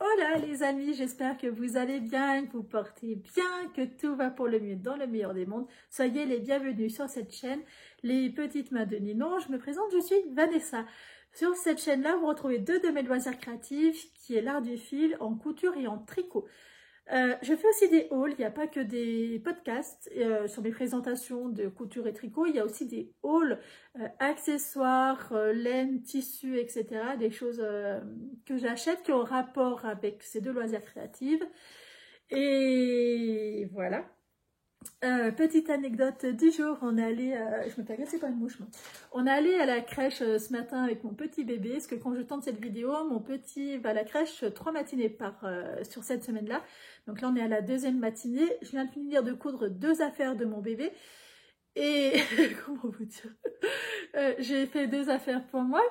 Hola les amis, j'espère que vous allez bien, que vous portez bien, que tout va pour le mieux dans le meilleur des mondes. Soyez les bienvenus sur cette chaîne, les petites mains de Ninon. Je me présente, je suis Vanessa. Sur cette chaîne-là, vous retrouvez deux de mes loisirs créatifs, qui est l'art du fil en couture et en tricot. Je fais aussi des hauls, il n'y a pas que des podcasts sur mes présentations de couture et tricot, il y a aussi des hauls accessoires, laine, tissu, etc. Des choses que j'achète qui ont rapport avec ces deux loisirs créatifs. Et voilà. Petite anecdote du jour, on est allé, je me fais agresser par une mouche moi. On est allé à la crèche ce matin avec mon petit bébé, parce que quand je tente cette vidéo, mon petit va à la crèche 3 matinées sur cette semaine-là. Donc là on est à la deuxième matinée, je viens de finir de coudre 2 affaires de mon bébé. Et comment vous dire, j'ai fait 2 affaires pour moi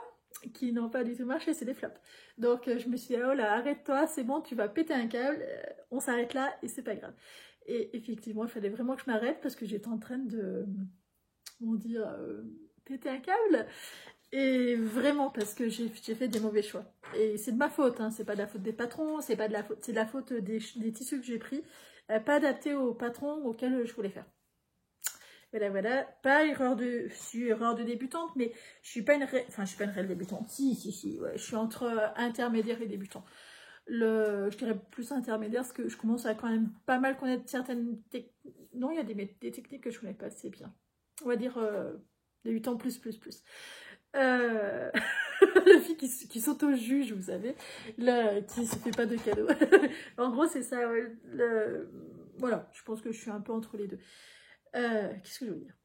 qui n'ont pas du tout marché, c'est des flops. Donc je me suis dit, oh là, arrête-toi, c'est bon, tu vas péter un câble, on s'arrête là et c'est pas grave. Et effectivement, il fallait vraiment que je m'arrête parce que j'étais en train de, comment dire, péter un câble. Et vraiment parce que j'ai fait des mauvais choix. Et c'est de ma faute, hein. C'est pas de la faute des patrons, c'est pas de la faute, c'est de la faute des tissus que j'ai pris, pas adaptés aux patrons auxquels je voulais faire. Voilà, voilà, pas erreur de, erreur de débutante, mais je suis pas une réelle débutante. Si, ouais, je suis entre intermédiaire et débutant. Je dirais plus intermédiaire parce que je commence à quand même pas mal connaître certaines techniques. Non, il y a des techniques que je connais pas assez bien. On va dire débutant plus. La fille qui s'auto-juge, vous savez, là, qui se fait pas de cadeaux. En gros, c'est ça. Voilà, je pense que je suis un peu entre les deux. Qu'est-ce que je veux dire?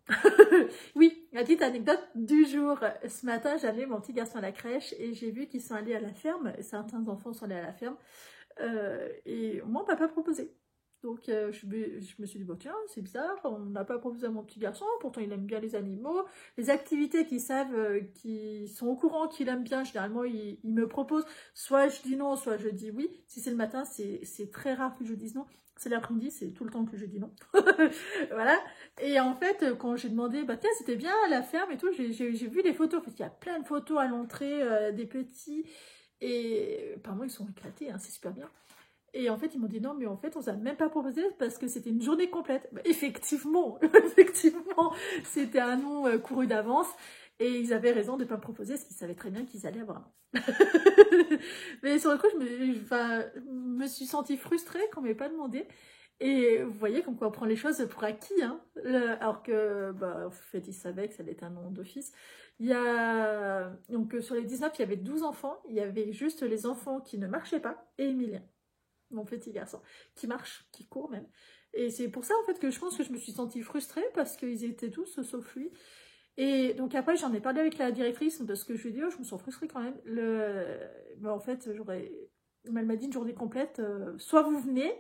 Oui, la petite anecdote du jour. Ce matin, j'ai amené mon petit garçon à la crèche et j'ai vu qu'ils sont allés à la ferme. Certains enfants sont allés à la ferme. Et moi, on m'a pas proposé. Donc, je me suis dit, bon, tiens, c'est bizarre, on n'a pas proposé à mon petit garçon, pourtant il aime bien les animaux. Les activités qu'ils savent, qui sont au courant, qu'il aime bien, généralement, ils me proposent. Soit je dis non, soit je dis oui. Si c'est le matin, c'est très rare que je dise non. C'est l'après-midi, c'est tout le temps que je dis non. Voilà. Et en fait, quand j'ai demandé, bah tiens, c'était bien la ferme et tout, j'ai vu les photos. En fait, il y a plein de photos à l'entrée, des petits. Et apparemment, ils sont éclatés, hein, c'est super bien. Et en fait, ils m'ont dit non, mais en fait, on ne s'est même pas proposé parce que c'était une journée complète. Bah, effectivement, c'était un nom couru d'avance. Et ils avaient raison de ne pas me proposer parce qu'ils savaient très bien qu'ils allaient avoir un. Mais sur le coup, je me suis sentie frustrée qu'on ne m'ait pas demandé. Et vous voyez comme quoi on prend les choses pour acquis, hein. Alors que, bah, en fait, ils savaient que ça allait être un nom d'office. Donc sur les 19, il y avait 12 enfants. Il y avait juste les enfants qui ne marchaient pas et Emilien, mon petit garçon, qui marche, qui court même. Et c'est pour ça, en fait, que je pense que je me suis sentie frustrée parce qu'ils étaient tous sauf lui. Et donc après, j'en ai parlé avec la directrice parce que je lui ai dit, oh, je me sens frustrée quand même. Ben, en fait, elle m'a dit une journée complète, soit vous venez,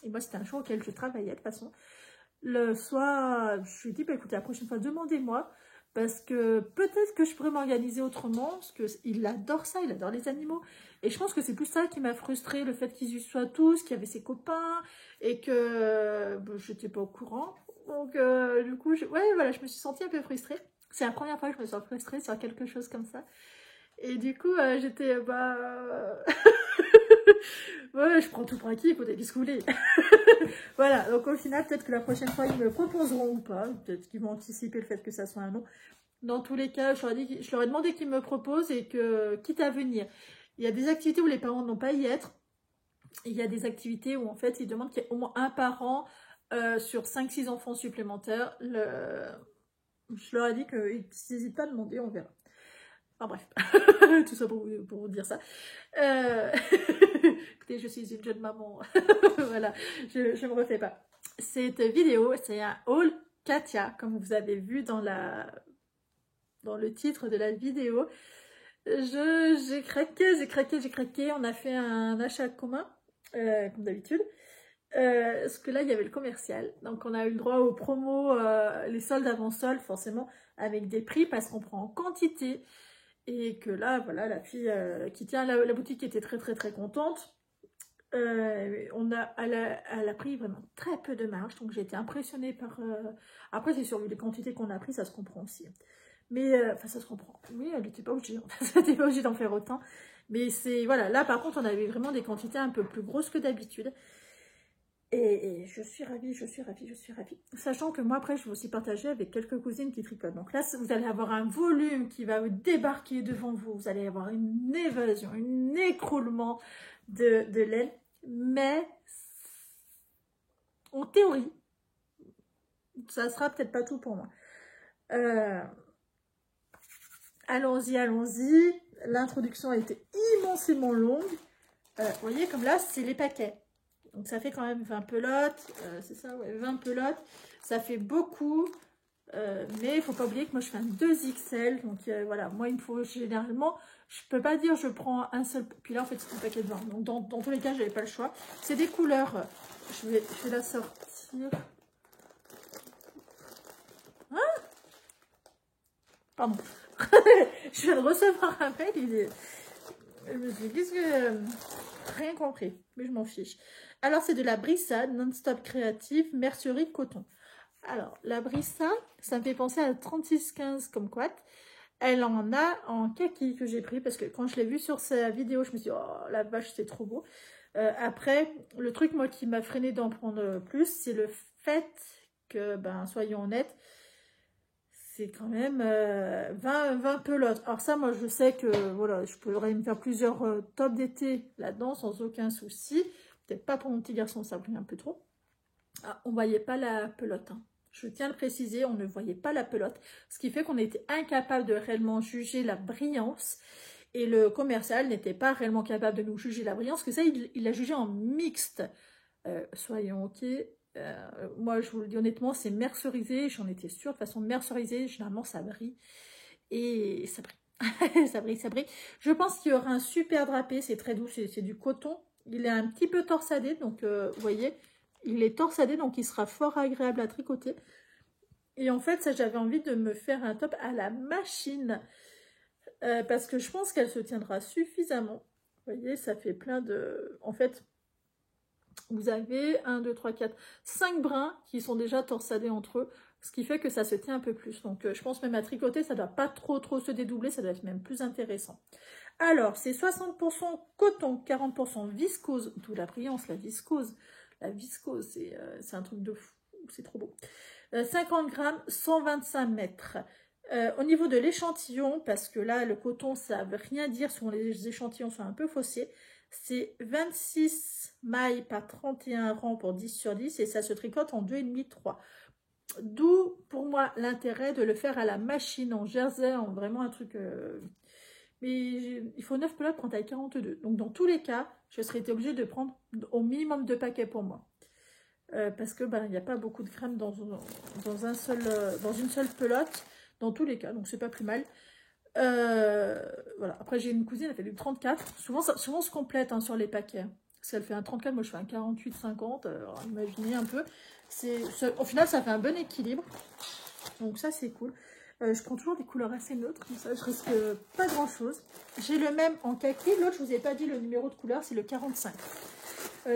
et moi c'était un jour auquel je travaillais de toute façon, soit je lui ai dit, bah, écoutez, la prochaine fois, demandez-moi, parce que peut-être que je pourrais m'organiser autrement, parce qu'il adore ça, il adore les animaux, et je pense que c'est plus ça qui m'a frustrée, le fait qu'ils y soient tous, qu'il y avait ses copains, et que je n'étais pas au courant. Donc du coup, ouais, voilà, je me suis sentie un peu frustrée. C'est la première fois que je me sens frustrée sur quelque chose comme ça. Et du coup, j'étais, ouais, je prends tout pour acquis, écoutez, qu'est-ce que vous voulez. Voilà, donc au final, peut-être que la prochaine fois, ils me proposeront ou pas. Peut-être qu'ils vont anticiper le fait que ça soit un non. Dans tous les cas, je leur ai demandé qu'ils me proposent et que, quitte à venir, il y a des activités où les parents n'ont pas à y être. Il y a des activités où, en fait, ils demandent qu'il y ait au moins un parent sur 5-6 enfants supplémentaires. Je leur ai dit qu'ils n'hésitent pas à demander, on verra. Enfin bref, tout ça pour vous dire ça. Écoutez, je suis une jeune maman. Voilà, je ne me refais pas. Cette vidéo, c'est un haul Katia, comme vous avez vu dans le titre de la vidéo. J'ai craqué. On a fait un achat commun, comme d'habitude. Parce que là, il y avait le commercial. Donc, on a eu le droit aux promos, les soldes avant soldes, forcément, avec des prix, parce qu'on prend en quantité. Et que là, voilà, la fille qui tient la boutique était très contente. Elle a pris vraiment très peu de marge, donc j'ai été impressionnée par... Après, c'est sûr, vu les quantités qu'on a pris, ça se comprend aussi. Mais, enfin, ça se comprend. Oui, elle n'était pas obligée, elle n'était pas obligée d'en faire autant. Mais c'est, voilà, là par contre, on avait vraiment des quantités un peu plus grosses que d'habitude. Et je suis ravie, je suis ravie, je suis ravie. Sachant que moi, après, je vais aussi partager avec quelques cousines qui tricotent. Donc là, vous allez avoir un volume qui va débarquer devant vous. Vous allez avoir une évasion, un écroulement de laine. Mais, en théorie, ça sera peut-être pas tout pour moi. Allons-y, allons-y. L'introduction a été immensément longue. Vous voyez, comme là, c'est les paquets. Donc ça fait quand même 20 pelotes, c'est ça, ouais, 20 pelotes. Ça fait beaucoup, mais il ne faut pas oublier que moi je fais un 2XL. Donc voilà, moi il me faut généralement, je peux pas dire je prends un seul, puis là en fait c'est un paquet de 20. Donc dans tous les cas, j'avais pas le choix. C'est des couleurs, je vais la sortir. Hein? Pardon. Je viens de recevoir un mail, je me suis dit, qu'est-ce que... rien compris, mais je m'en fiche. Alors, c'est de la Brissade non-stop créative, mercerie coton. Alors, la Brissade, ça me fait penser à 3615 comme quat. Elle en a en kaki que j'ai pris, parce que quand je l'ai vu sur sa vidéo, je me suis dit, oh la vache, c'est trop beau. Après, le truc, moi, qui m'a freiné d'en prendre plus, c'est le fait que, ben, soyons honnêtes, c'est quand même 20 pelotes. Alors ça, moi, je sais que voilà, je pourrais me faire plusieurs tops d'été là-dedans sans aucun souci. Peut-être pas pour mon petit garçon, ça brille un peu trop. Ah, on ne voyait pas la pelote. Hein. Je tiens à le préciser, on ne voyait pas la pelote. Ce qui fait qu'on était incapable de réellement juger la brillance. Et le commercial n'était pas réellement capable de nous juger la brillance. Que ça, il l'a jugé en mixte. Soyons ok. Moi, je vous le dis honnêtement, c'est mercerisé. J'en étais sûre. De toute façon, mercerisé, généralement, ça brille. Et ça brille. Ça brille, ça brille. Je pense qu'il y aura un super drapé. C'est très doux. C'est du coton. Il est un petit peu torsadé. Donc, vous voyez, il est torsadé. Donc, il sera fort agréable à tricoter. Et en fait, ça, j'avais envie de me faire un top à la machine. Parce que je pense qu'elle se tiendra suffisamment. Vous voyez, ça fait plein de... En fait... Vous avez 1, 2, 3, 4, 5 brins qui sont déjà torsadés entre eux, ce qui fait que ça se tient un peu plus. Donc je pense même à tricoter, ça ne doit pas trop se dédoubler, ça doit être même plus intéressant. Alors, c'est 60% coton, 40% viscose, d'où la brillance, la viscose. La viscose, c'est un truc de fou, c'est trop beau. 50 grammes, 125 mètres. Au niveau de l'échantillon, parce que là, le coton, ça ne veut rien dire, souvent les échantillons sont un peu faussés. C'est 26 mailles par 31 rangs pour 10 sur 10 et ça se tricote en 2,5, 3. D'où pour moi l'intérêt de le faire à la machine en jersey, en vraiment un truc... Mais il faut 9 pelotes pour taille 42. Donc dans tous les cas, je serais obligée de prendre au minimum 2 paquets pour moi. Parce que il n'y a pas beaucoup de crème dans une seule pelote, dans tous les cas, donc c'est pas plus mal. Voilà. Après j'ai une cousine, elle fait du 34, souvent on se complète hein, sur les paquets, parce qu'elle fait un 34, moi je fais un 48-50, alors imaginez un peu, au final ça fait un bon équilibre, donc ça c'est cool. Je prends toujours des couleurs assez neutres, comme ça je risque pas grand chose. J'ai le même en kaki, l'autre je vous ai pas dit le numéro de couleur, c'est le 45.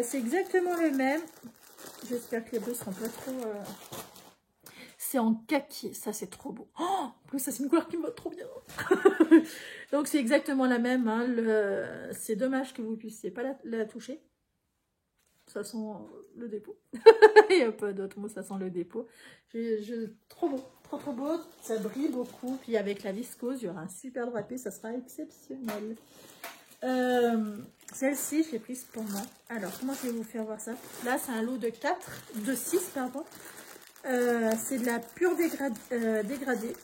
C'est exactement le même, j'espère que les bleus seront pas trop... C'est en kaki, ça c'est trop beau. Oh, en plus ça c'est une couleur qui me va trop bien. Donc c'est exactement la même. Hein. C'est dommage que vous ne puissiez pas la toucher. Ça sent le dépôt. Il n'y a pas d'autre mot, ça sent le dépôt. Trop beau, trop beau. Ça brille beaucoup. Puis avec la viscose, il y aura un super drapé, ça sera exceptionnel. Celle-ci, je l'ai prise pour moi. Alors, comment je vais vous faire voir ça? Là, c'est un lot de 6, pardon. C'est de la pure dégradée.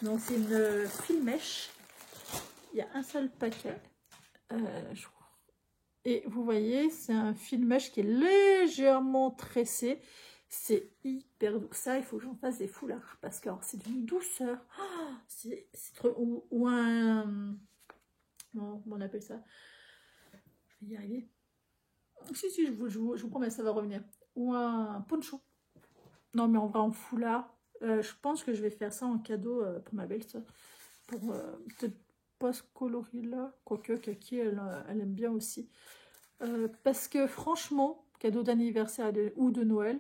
Donc, c'est une fine mèche. Il y a un seul paquet. Je crois. Et vous voyez, c'est un fil mèche qui est légèrement tressé. C'est hyper doux. Ça, il faut que j'en fasse des foulards. Parce que c'est d'une douceur. Oh, c'est trop... Ou un... Comment on appelle ça? Je vais y arriver. Si, je vous promets, ça va revenir. Ou un poncho. Non, mais en vrai, en foulard. Je pense que je vais faire ça en cadeau pour ma belle-sœur. Pour peut-être pas ce coloris-là. Quoique, Kaki, elle aime bien aussi. Parce que franchement, cadeau d'anniversaire ou de Noël,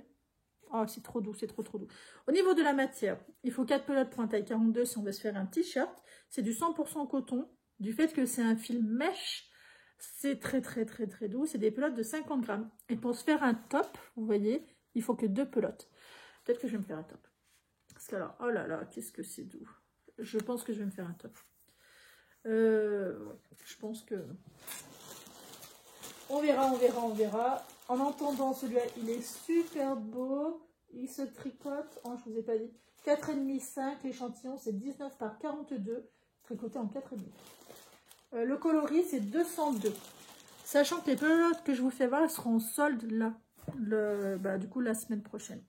oh, c'est trop doux, c'est trop doux. Au niveau de la matière, il faut 4 pelotes pour un taille 42 si on veut se faire un t-shirt. C'est du 100% coton. Du fait que c'est un fil mèche, C'est très doux. C'est des pelotes de 50 grammes. Et pour se faire un top, vous voyez, il faut que 2 pelotes. Peut-être que je vais me faire un top. Parce que alors, oh là là, qu'est-ce que c'est doux. Je pense que je vais me faire un top. Je pense que... On verra. En entendant, celui-là, il est super beau. Il se tricote en, je vous ai pas dit, 4,5, 5. L'échantillon, c'est 19 par 42. Tricoté en 4,5. Le coloris, c'est 202. Sachant que les pelotes que je vous fais voir, elles seront en solde là. Du coup, la semaine prochaine.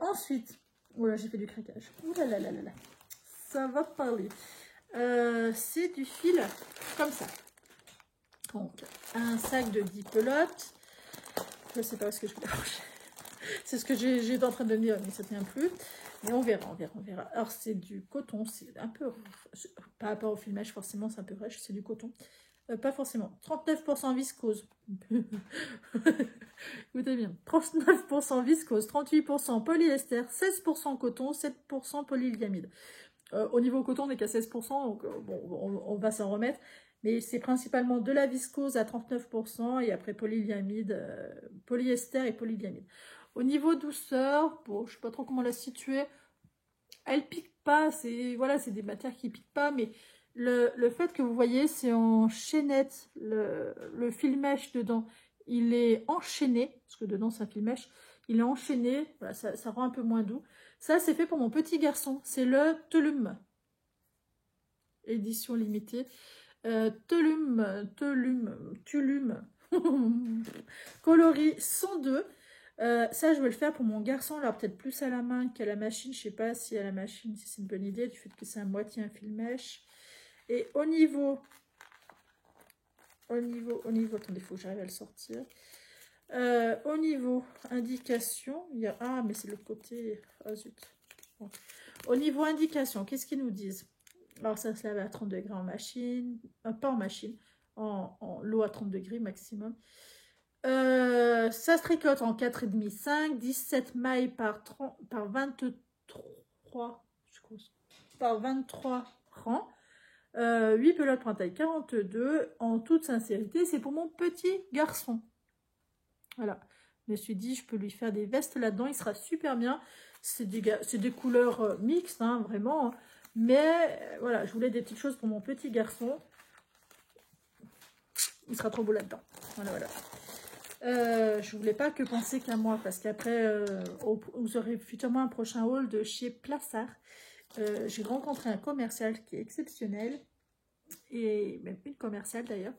Ensuite, voilà, j'ai fait du craquage. Ouh là là là là là. Ça va parler. C'est du fil comme ça. Donc, un sac de 10 pelotes. Je ne sais pas où est-ce que je vais ranger. C'est ce que j'étais en train de dire, mais ça ne tient plus. Mais on verra. Alors, c'est du coton. C'est un peu... Par rapport au filmage, forcément, c'est un peu rêche. C'est du coton. Pas forcément. 39% viscose. Écoutez bien. 39% viscose, 38% polyester, 16% coton, 7% polyamide. Au niveau coton, on n'est qu'à 16%, donc bon, on va s'en remettre. Mais c'est principalement de la viscose à 39% et après polyamide, polyester et polyamide. Au niveau douceur, bon, je ne sais pas trop comment la situer. Elle pique pas, c'est des matières qui piquent pas, mais le fait que vous voyez, c'est en chaînette, le fil mèche dedans, il est enchaîné, parce que dedans c'est un fil mèche, il est enchaîné, voilà, ça rend un peu moins doux. Ça, c'est fait pour mon petit garçon, c'est le Tulum, édition limitée. Tulum, coloris 102. Ça, je vais le faire pour mon garçon. Alors, peut-être plus à la main qu'à la machine. Je ne sais pas si à la machine, si c'est une bonne idée, du fait que c'est à moitié un fil mèche. Et au niveau, attendez, il faut que j'arrive à le sortir. Au niveau indication, il y a... Ah, mais c'est le côté... Ah, zut. Bon. Au niveau indication, qu'est-ce qu'ils nous disent? Alors, ça se lave à 30 degrés en machine. Pas en machine. En l'eau à 30 degrés maximum. Ça se tricote en 4,5, 5, 17 mailles par 23, je crois, par 23 rangs, 8 pelotes pour un taille 42, en toute sincérité, c'est pour mon petit garçon. Voilà, je me suis dit, je peux lui faire des vestes là-dedans, il sera super bien, c'est des couleurs mixtes, hein, vraiment, mais voilà, je voulais des petites choses pour mon petit garçon, il sera trop beau là-dedans, voilà. Je voulais pas que penser qu'à moi, parce qu'après, vous aurez futurement un prochain haul de chez Plassard. J'ai rencontré un commercial qui est exceptionnel, et même une commerciale d'ailleurs,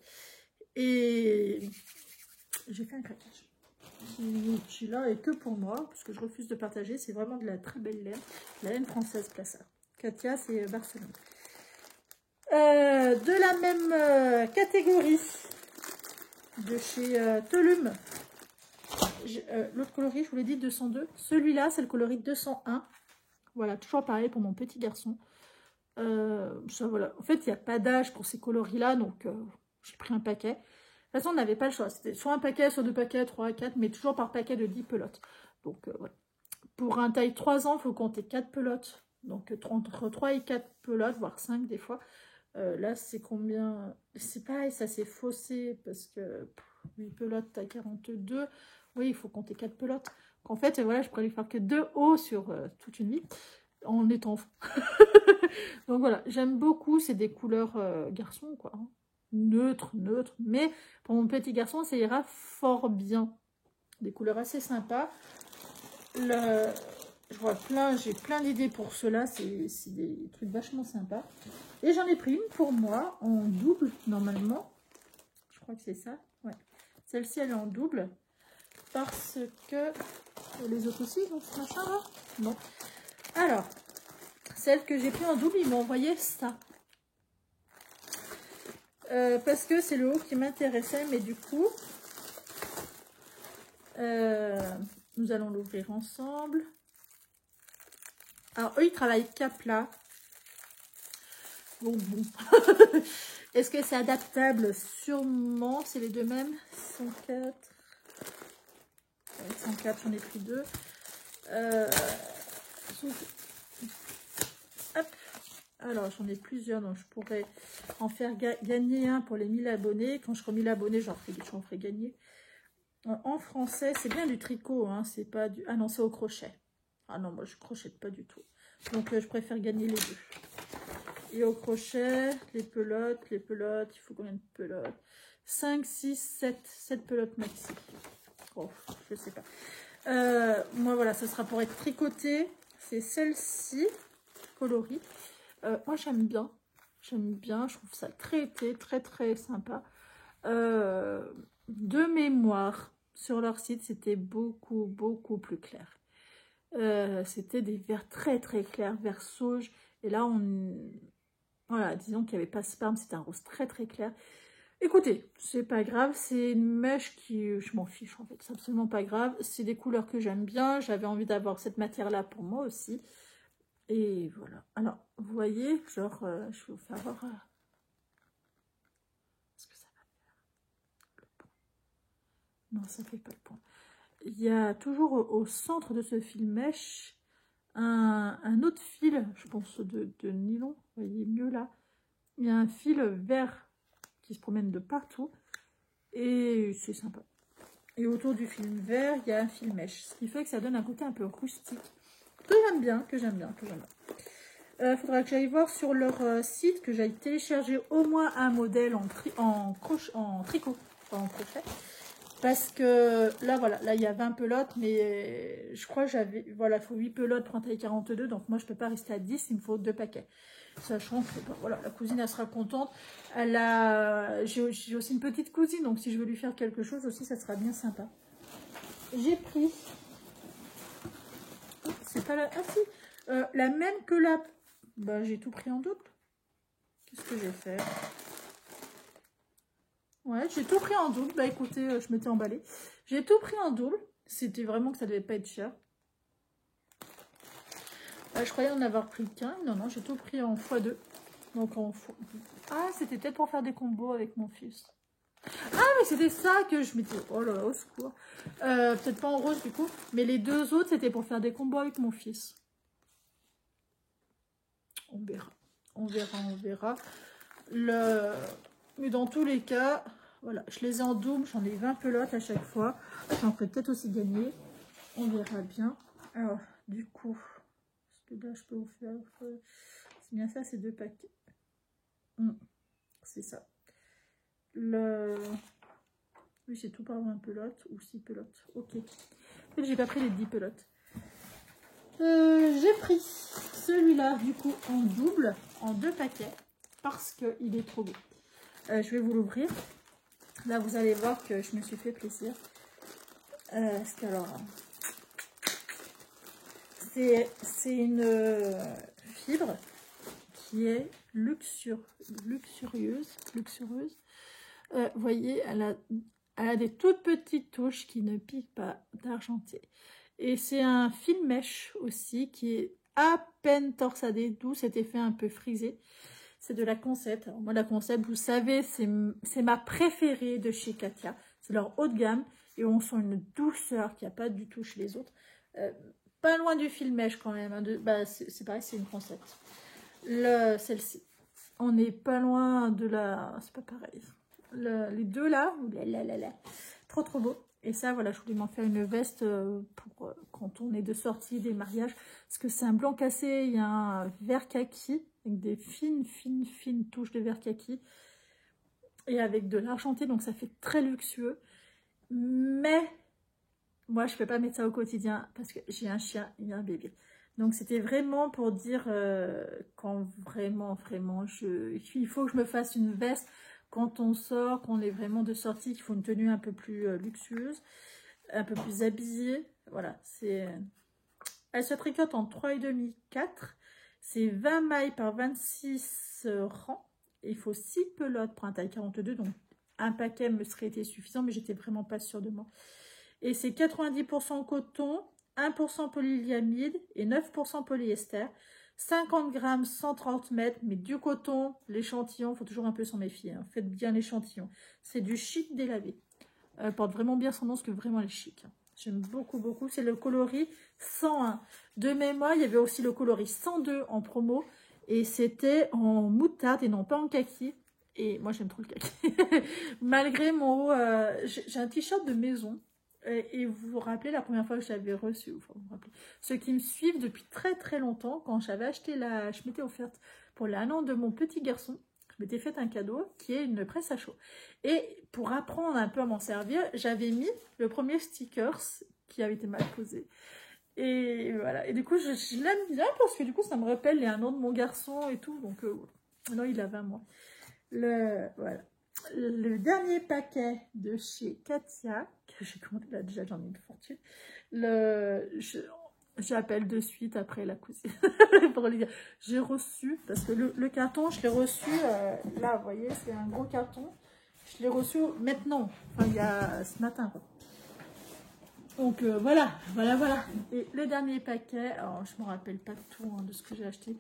et j'ai fait un craquage qui là est que pour moi, parce que je refuse de partager. C'est vraiment de la très belle laine, la laine française Plassard. Katia, c'est Barcelone. De la même catégorie, de chez Tulum. L'autre coloris, je vous l'ai dit, 202. Celui-là, c'est le coloris 201. Voilà, toujours pareil pour mon petit garçon. Ça, voilà. En fait, il n'y a pas d'âge pour ces coloris-là, donc j'ai pris un paquet. De toute façon, on n'avait pas le choix. C'était soit un paquet, soit 2 paquets, 3, 4, mais toujours par paquet de 10 pelotes. Donc, voilà. Pour un taille 3 ans, il faut compter 4 pelotes. Donc, entre 3 et 4 pelotes, voire 5 des fois. Là, c'est combien? C'est pareil, ça s'est faussé parce que 8 pelotes à 42. Oui, il faut compter 4 pelotes. En fait, voilà, je pourrais lui faire que 2 hauts sur toute une vie en étant enfant. Donc voilà, j'aime beaucoup. C'est des couleurs garçon, quoi. Hein. Neutre. Mais pour mon petit garçon, ça ira fort bien. Des couleurs assez sympas. J'ai plein d'idées pour cela. C'est des trucs vachement sympas. Et j'en ai pris une pour moi en double, normalement. Je crois que c'est ça. Ouais. Celle-ci, elle est en double. Parce que... Les autres aussi, donc ce machin-là. Bon. Alors, celle que j'ai pris en double, ils m'ont envoyé ça. Parce que c'est le haut qui m'intéressait. Mais du coup, nous allons l'ouvrir ensemble. Alors, eux, ils travaillent Capla. Bon. Est-ce que c'est adaptable? Sûrement, c'est les deux mêmes. 104. 104, j'en ai pris 2. Hop. Alors, j'en ai plusieurs, donc je pourrais en faire gagner un pour les 1000 abonnés. Quand je serai 1000 abonnés, j'en ferai gagner. En français, c'est bien du tricot, hein, c'est pas du... Ah non, c'est au crochet. Ah non, moi je crochette pas du tout. Donc je préfère gagner les deux. Et au crochet, les pelotes, il faut combien de pelotes? 5, 6, 7 pelotes maxi. Oh, je sais pas. Moi voilà, ça sera pour être tricoté. C'est celle-ci, coloris. Moi j'aime bien, je trouve ça très été, très sympa. De mémoire, sur leur site, c'était beaucoup plus clair. C'était des verts très clairs, vert sauge. Et là, voilà, disons qu'il n'y avait pas sperme, c'était un rose très clair. Écoutez, c'est pas grave, c'est une mèche qui... Je m'en fiche en fait, c'est absolument pas grave. C'est des couleurs que j'aime bien, j'avais envie d'avoir cette matière-là pour moi aussi. Et voilà. Alors, vous voyez, genre, je vais vous faire voir... Est-ce que ça va faire le point? Non, ça fait pas le point. Il y a toujours au centre de ce fil mèche un autre fil, je pense de nylon, vous voyez mieux là. Il y a un fil vert qui se promène de partout et c'est sympa. Et autour du fil vert, il y a un fil mèche, ce qui fait que ça donne un côté un peu rustique que j'aime bien, faudra que j'aille voir sur leur site, que j'aille télécharger au moins un modèle en tricot, pas en crochet. Parce que là, voilà, là, il y a 20 pelotes, mais je crois que j'avais, voilà, il faut 8 pelotes pour un taille 42, donc moi, je ne peux pas rester à 10, il me faut 2 paquets. Sachant que, ben, voilà, la cousine, elle sera contente. J'ai aussi une petite cousine, donc si je veux lui faire quelque chose aussi, ça sera bien sympa. J'ai pris, c'est pas la, ah si, la même que la, bah, j'ai tout pris en double. Qu'est-ce que j'ai fait? Ouais, j'ai tout pris en double. Bah écoutez, je m'étais emballée. J'ai tout pris en double. C'était vraiment que ça devait pas être cher. Je croyais en avoir pris qu'un. Non, j'ai tout pris en x2. Donc Ah, c'était peut-être pour faire des combos avec mon fils. Ah, mais c'était ça que je m'étais... Oh là là, au secours. Peut-être pas en rose du coup. Mais les deux autres, c'était pour faire des combos avec mon fils. On verra. On verra. Mais dans tous les cas... Voilà, je les ai en double, j'en ai 20 pelotes à chaque fois. J'en ferai peut-être aussi gagner. On verra bien. Alors, du coup, est-ce que là, je peux vous faire... C'est bien ça, c'est 2 paquets. C'est ça. Oui, j'ai tout par 20 pelotes ou 6 pelotes. Ok. En fait, j'ai pas pris les 10 pelotes. J'ai pris celui-là, du coup, en double, en 2 paquets, parce qu'il est trop beau. Je vais vous l'ouvrir. Là, vous allez voir que je me suis fait plaisir. Parce que alors, c'est une fibre qui est luxurieuse. Vous voyez, elle a des toutes petites touches qui ne piquent pas d'argenté. Et c'est un fil mèche aussi qui est à peine torsadé, d'où cet effet un peu frisé. C'est de la Concept. Alors moi, la Concept, vous savez, c'est ma préférée de chez Katia. C'est leur haut de gamme. Et on sent une douceur qu'il n'y a pas du tout chez les autres. Pas loin du fil mèche quand même. Hein, bah, c'est pareil, c'est une Concept. Celle-ci. On n'est pas loin de la... C'est pas pareil. Les deux là. Trop beau. Et ça, voilà, je voulais m'en faire une veste pour quand on est de sortie des mariages. Parce que c'est un blanc cassé, il y a un vert kaki, avec des fines touches de vert kaki. Et avec de l'argenté, donc ça fait très luxueux. Mais, moi, je ne peux pas mettre ça au quotidien, parce que j'ai un chien et un bébé. Donc, c'était vraiment pour dire quand vraiment, il faut que je me fasse une veste. Quand on sort, qu'on est vraiment de sortie, qu'il faut une tenue un peu plus luxueuse, un peu plus habillée. Voilà, elle se tricote en 3,5, 4. C'est 20 mailles par 26 rangs. Il faut 6 pelotes pour un taille 42, donc un paquet me serait été suffisant, mais j'étais vraiment pas sûre de moi. Et c'est 90% coton, 1% polyamide et 9% polyester. 50 grammes, 130 mètres, mais du coton, l'échantillon, il faut toujours un peu s'en méfier. Hein. Faites bien l'échantillon. C'est du chic délavé. Elle porte vraiment bien son nom, parce que vraiment elle est chic. Hein. J'aime beaucoup. C'est le coloris 101. De mémoire, il y avait aussi le coloris 102 en promo. Et c'était en moutarde et non pas en kaki. Et moi, j'aime trop le kaki. Malgré mon... j'ai un t-shirt de maison. Et vous vous rappelez la première fois que je l'avais reçu, enfin, vous vous rappelez, ceux qui me suivent depuis très très longtemps, quand j'avais acheté je m'étais offerte pour l'an de mon petit garçon, je m'étais fait un cadeau qui est une presse à chaud. Et pour apprendre un peu à m'en servir, j'avais mis le premier stickers qui avait été mal posé. Et voilà, et du coup je l'aime bien parce que du coup ça me rappelle les 1 an de mon garçon et tout, donc non, il a 20 mois. Voilà. Le dernier paquet de chez Katia, que j'ai commandé là, déjà j'en ai une fortune, j'appelle de suite après la cousine pour lui dire, j'ai reçu, parce que le carton, je l'ai reçu, là, vous voyez, c'est un gros carton, je l'ai reçu maintenant, enfin, il y a ce matin, quoi. Donc, voilà. Et le dernier paquet, alors, je ne me rappelle pas tout hein, de ce que j'ai acheté,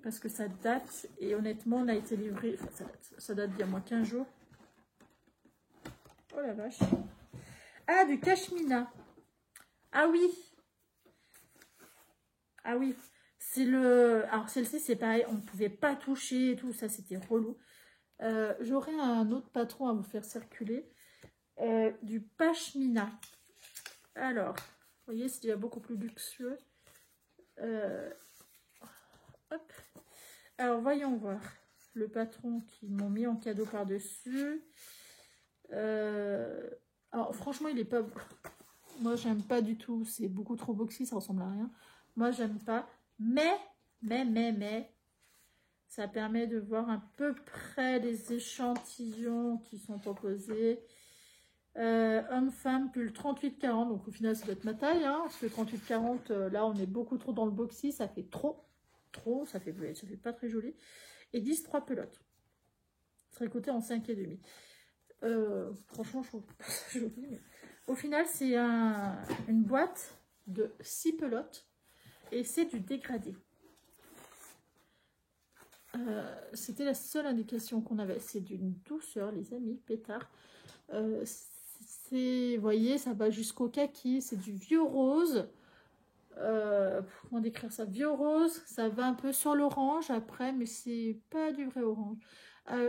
parce que ça date, et honnêtement, on a été livré, enfin, ça date d'il y a moins 15 jours. Oh la vache. Ah, du cashmina. Ah oui. Ah oui. C'est le... Alors, celle-ci, c'est pareil. On ne pouvait pas toucher et tout. Ça, c'était relou. J'aurai un autre patron à vous faire circuler. Du pashmina. Alors, vous voyez, c'est déjà beaucoup plus luxueux. Hop. Alors, voyons voir. Le patron qu'ils m'ont mis en cadeau par-dessus. Alors, franchement, il est pas... Moi, j'aime pas du tout. C'est beaucoup trop boxy, ça ressemble à rien. Moi, j'aime pas. Mais, ça permet de voir à peu près les échantillons qui sont proposés. Homme-femme, pull 38-40. Donc, au final, ça doit être ma taille. Hein, parce que 38-40, là, on est beaucoup trop dans le boxy. Ça fait trop. Ça fait pas très joli. Et 10-3 pelotes. Tricoté en 5,5. Franchement, je trouve pas ça joli. Mais... Au final, c'est une boîte de 6 pelotes. Et c'est du dégradé. C'était la seule indication qu'on avait. C'est d'une douceur, les amis, pétard. Vous voyez, ça va jusqu'au kaki. C'est du vieux rose. Comment décrire ça? Vieux rose. Ça va un peu sur l'orange après, mais c'est pas du vrai orange.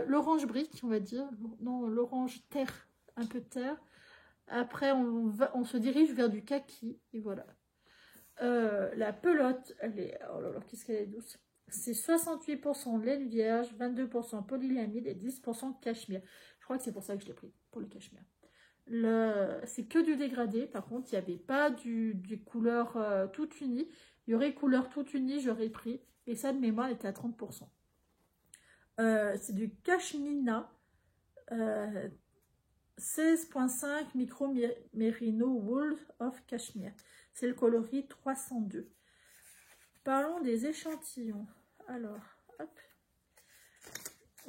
L'orange brique, on va dire. Non, l'orange terre. Un peu terre. Après, on se dirige vers du kaki. Et voilà. La pelote, elle est... Oh là là, qu'est-ce qu'elle est douce. C'est 68% laine vierge, 22% polyamide et 10% cachemire. Je crois que c'est pour ça que je l'ai pris, pour le cachemire. C'est que du dégradé, par contre, il n'y avait pas du couleur toute unie. Il y aurait couleur toute unie, j'aurais pris. Et ça, de mémoire, était à 30%. C'est du cashmina. 16.5 micro merino wool of cashmere. C'est le coloris 302. Parlons des échantillons. Alors, hop.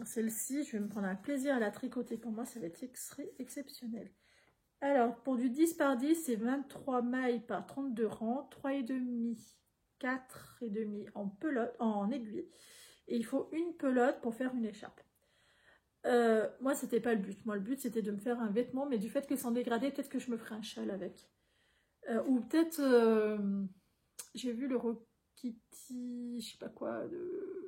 Celle-ci, je vais me prendre un plaisir à la tricoter. Pour moi, ça va être exceptionnel. Alors, pour du 10 par 10, c'est 23 mailles par 32 rangs, 3,5, 4,5 en pelote, en aiguille. Et il faut une pelote pour faire une écharpe. Moi, c'était pas le but. Moi, le but, c'était de me faire un vêtement, mais du fait que c'est en dégradé, peut-être que je me ferai un châle avec. Ou peut-être, j'ai vu le Kitty, je sais pas quoi,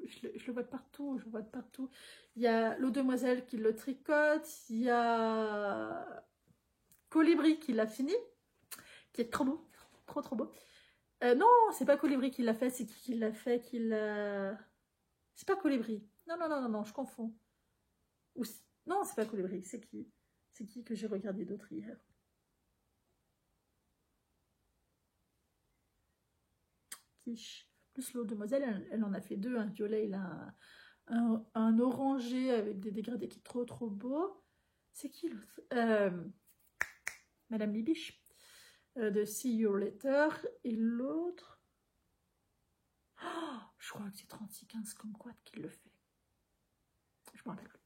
je le vois de partout, je le vois de partout. Il y a l'eau demoiselle qui le tricote, il y a Colibri qui l'a fini, qui est trop beau, trop beau. Non, c'est pas Colibri qui l'a fait, c'est qui l'a fait, c'est pas Colibri. Non, je confonds. Non, c'est pas Colibri, c'est qui? C'est qui que j'ai regardé d'autres hier? Quiche. Plus l'eau demoiselle, elle en a fait deux, un violet, il a un orangé avec des dégradés qui est trop beau. C'est qui l'autre? Madame Bibiche de See You Later. Et l'autre, oh, je crois que c'est 3615 comme quoi qui le fait. Je me rappelle plus.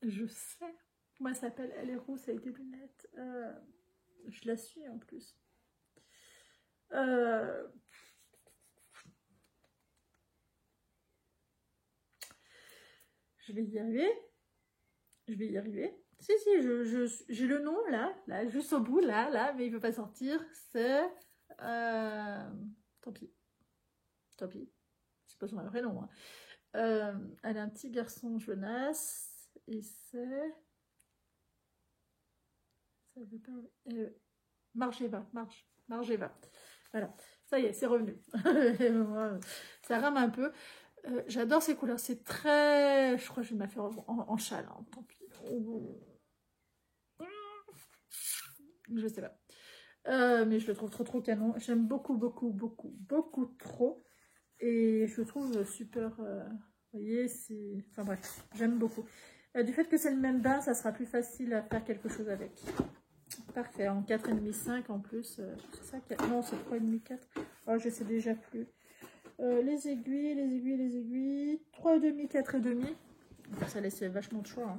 Je sais. Comment elle s'appelle? Elle est rousse avec des lunettes. Je la suis en plus. Je vais y arriver. Si, j'ai le nom là, juste au bout, là, mais il ne veut pas sortir. C'est... tant pis. tant pis. C'est pas son vrai nom. Hein. Elle a un petit garçon Jonas. Et c'est... Ça veut pas... Margeva. Margeva. Voilà. Ça y est, c'est revenu. Ça rame un peu. J'adore ces couleurs. C'est très... Je crois que je vais me la faire en châle. Hein, tant pis. Je sais pas. Mais je le trouve trop canon. J'aime beaucoup trop. Et je le trouve super... vous voyez, c'est... Enfin bref, j'aime beaucoup. Du fait que c'est le même bain, ça sera plus facile à faire quelque chose avec. Parfait, en 4,5, 5 en plus. C'est ça 4... Non, c'est 3,5, 4. Oh, je sais déjà plus. Les aiguilles. 3,5, 4,5. Ça laisse vachement de choix. Hein.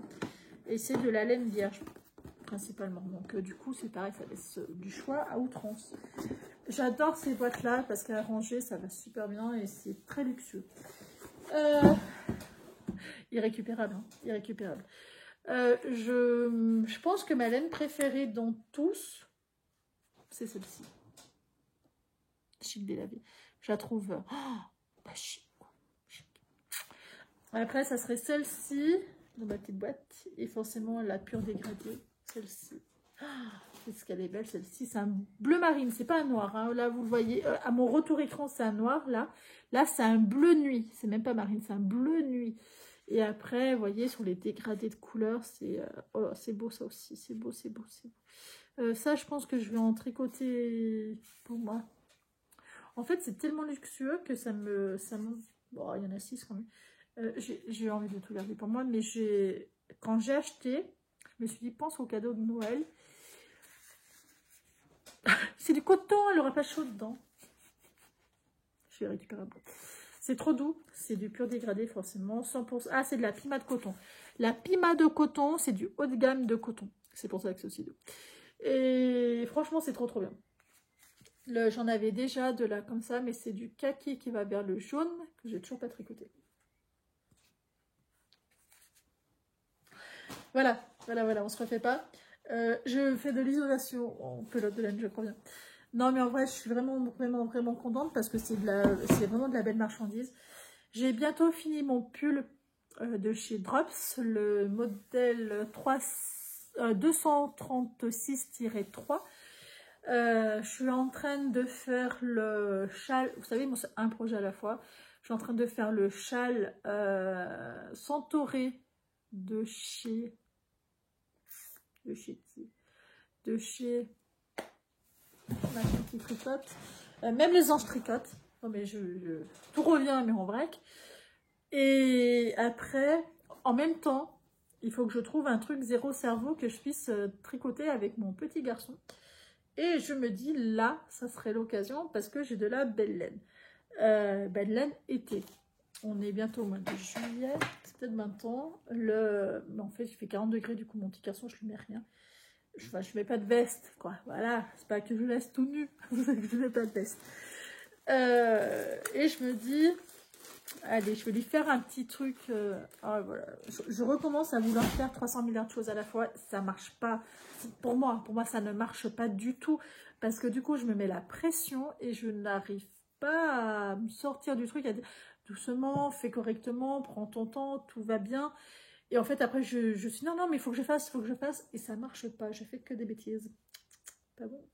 Et c'est de la laine vierge, principalement. Donc, du coup, c'est pareil, ça laisse du choix à outrance. J'adore ces boîtes-là parce qu'à ranger, ça va super bien et c'est très luxueux. Irrécupérable, hein, irrécupérable. Je pense que ma laine préférée dans tous, c'est celle-ci. Chic délavé. Je la trouve pas chic. Après, ça serait celle-ci, dans ma petite boîte, et forcément la pure dégradée, celle-ci. Qu'est-ce qu'elle est belle, celle-ci. C'est un bleu marine, c'est pas un noir. Hein. Là, vous le voyez, à mon retour écran, c'est un noir. Là c'est un bleu nuit. C'est même pas marine, c'est un bleu nuit. Et après, vous voyez, sur les dégradés de couleurs, c'est beau ça aussi. C'est beau. Ça, je pense que je vais en tricoter pour moi. En fait, c'est tellement luxueux que ça me... Bon, il y en a 6 quand même. J'ai envie de tout garder pour moi, mais quand j'ai acheté, je me suis dit, pense au cadeau de Noël. C'est du coton, elle n'aura pas chaud dedans. Je vais récupérer un peu. C'est trop doux, c'est du pur dégradé forcément, 100%. Ah, c'est de la pima de coton. La pima de coton, c'est du haut de gamme de coton. C'est pour ça que c'est aussi doux. Et franchement, c'est trop bien. J'en avais déjà de là comme ça, mais c'est du kaki qui va vers le jaune, que j'ai toujours pas tricoté. Voilà, on se refait pas. Je fais de l'isolation en pelote de laine, je crois bien. Non, mais en vrai, je suis vraiment contente parce que c'est vraiment de la belle marchandise. J'ai bientôt fini mon pull de chez Drops, le modèle 236-3. Je suis en train de faire le châle. Vous savez, moi, c'est un projet à la fois. Je suis en train de faire le châle Centauré de chez machin qui tricote. Même les anges tricotent. Non mais tout revient mais en vrac. Et après, en même temps, il faut que je trouve un truc zéro cerveau que je puisse tricoter avec mon petit garçon. Et je me dis là, ça serait l'occasion parce que j'ai de la belle laine. Belle laine été. On est bientôt au mois de juillet, c'est peut-être maintenant. Mais en fait, il fait 40 degrés, du coup, mon petit garçon, je lui mets rien. Je mets pas de veste, quoi. Voilà, c'est pas que je laisse tout nu, je mets pas de veste. Et je me dis, allez, je vais lui faire un petit truc. Voilà. Je recommence à vouloir faire 300 milliards de choses à la fois. Ça marche pas. Pour moi, ça ne marche pas du tout. Parce que du coup, je me mets la pression et je n'arrive pas à me sortir du truc, à dire doucement, fais correctement, prends ton temps, tout va bien. Et en fait, après, je suis non, mais il faut que je fasse. Et ça marche pas. Je fais que des bêtises. Pas bon.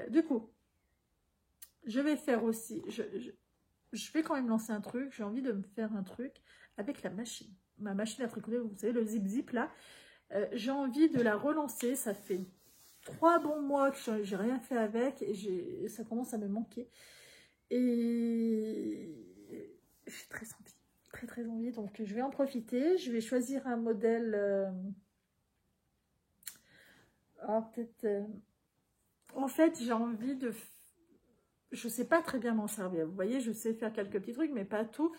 Du coup, je vais faire aussi... Je vais quand même lancer un truc. J'ai envie de me faire un truc avec la machine. Ma machine à tricoter, vous savez, le zip là. J'ai envie de la relancer. Ça fait 3 bons mois que j'ai rien fait avec. Et ça commence à me manquer. Et j'ai très envie. Donc, je vais en profiter. Je vais choisir un modèle... peut-être... En fait, j'ai envie de... Je sais pas très bien m'en servir. Vous voyez, je sais faire quelques petits trucs, mais pas tout.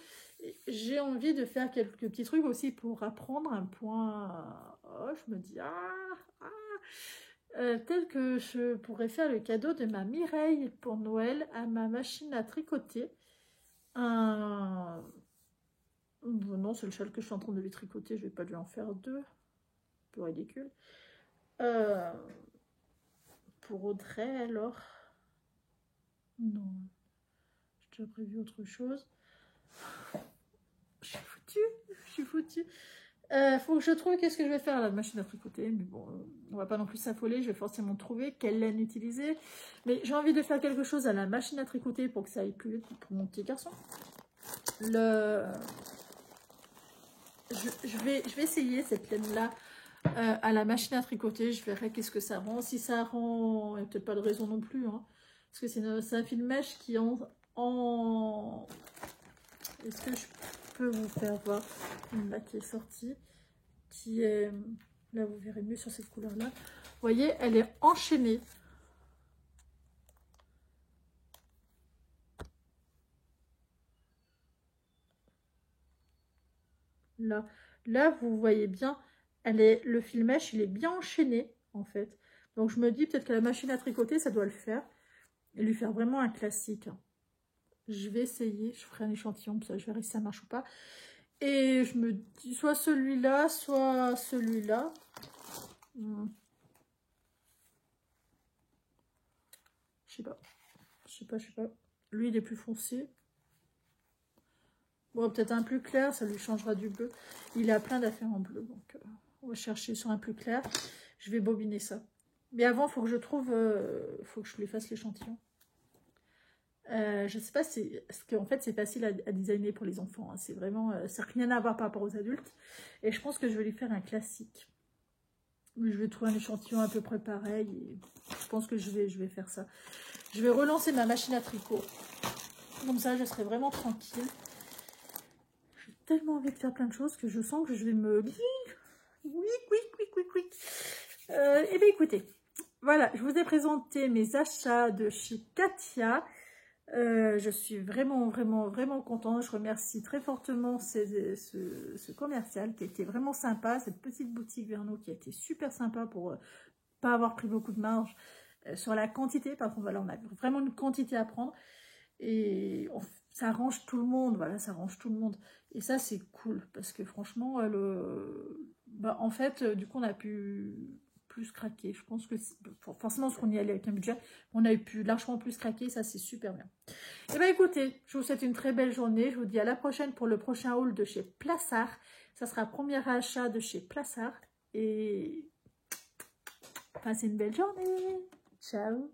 J'ai envie de faire quelques petits trucs aussi pour apprendre un point. Oh, je me dis, tel que je pourrais faire le cadeau de ma Mireille pour Noël à ma machine à tricoter. Non, c'est le châle que je suis en train de lui tricoter. Je vais pas lui en faire 2. Un peu ridicule. Pour Audrey, alors... Non. J'ai déjà prévu autre chose. Je suis foutue. Faut que je trouve qu'est-ce que je vais faire à la machine à tricoter. Mais bon, on va pas non plus s'affoler. Je vais forcément trouver quelle laine utiliser. Mais j'ai envie de faire quelque chose à la machine à tricoter pour que ça aille plus vite pour mon petit garçon. Je vais essayer cette laine-là à la machine à tricoter. Je verrai qu'est-ce que ça rend. Si ça rend, il n'y a peut-être pas de raison non plus. Hein, parce que c'est un fil mèche qui en... Est-ce que je peux vous faire voir là qui est sortie, qui est... Là, vous verrez mieux sur cette couleur-là. Vous voyez, elle est enchaînée. Là, vous voyez bien, le fil mèche, il est bien enchaîné, en fait. Donc, je me dis peut-être que la machine à tricoter, ça doit le faire. Et lui faire vraiment un classique. Je vais essayer, je ferai un échantillon, ça, je verrai si ça marche ou pas. Et je me dis soit celui-là, soit celui-là. Je sais pas. Lui, il est plus foncé. Bon, peut-être un plus clair, ça lui changera du bleu. Il a plein d'affaires en bleu, donc on va chercher sur un plus clair. Je vais bobiner ça. Mais avant, il faut que je trouve, faut que je lui fasse l'échantillon. Je sais pas si, parce qu'en fait c'est facile à designer pour les enfants, hein. C'est vraiment, ça n'a rien à voir par rapport aux adultes. Et je pense que je vais lui faire un classique. Je vais trouver un échantillon à peu près pareil. Et je pense que je vais faire ça. Je vais relancer ma machine à tricot. Comme ça, je serai vraiment tranquille. J'ai tellement envie de faire plein de choses que je sens que je vais me... Oui. Eh bien, écoutez, voilà, je vous ai présenté mes achats de chez Katia. Je suis vraiment contente. Je remercie très fortement ce commercial qui a été vraiment sympa. Cette petite boutique Verno qui a été super sympa pour pas avoir pris beaucoup de marge sur la quantité. Par contre, voilà, on a vraiment une quantité à prendre. Et ça arrange tout le monde. Voilà, ça arrange tout le monde. Et ça, c'est cool. Parce que franchement, en fait, du coup, on a pu... plus craquer. Je pense que forcément parce qu'on y allait avec un budget, on a pu largement plus craquer, ça c'est super bien. Et bien écoutez, je vous souhaite une très belle journée, je vous dis à la prochaine pour le prochain haul de chez Plassard. Ça sera premier achat de chez Plassard et passez une belle journée. Ciao.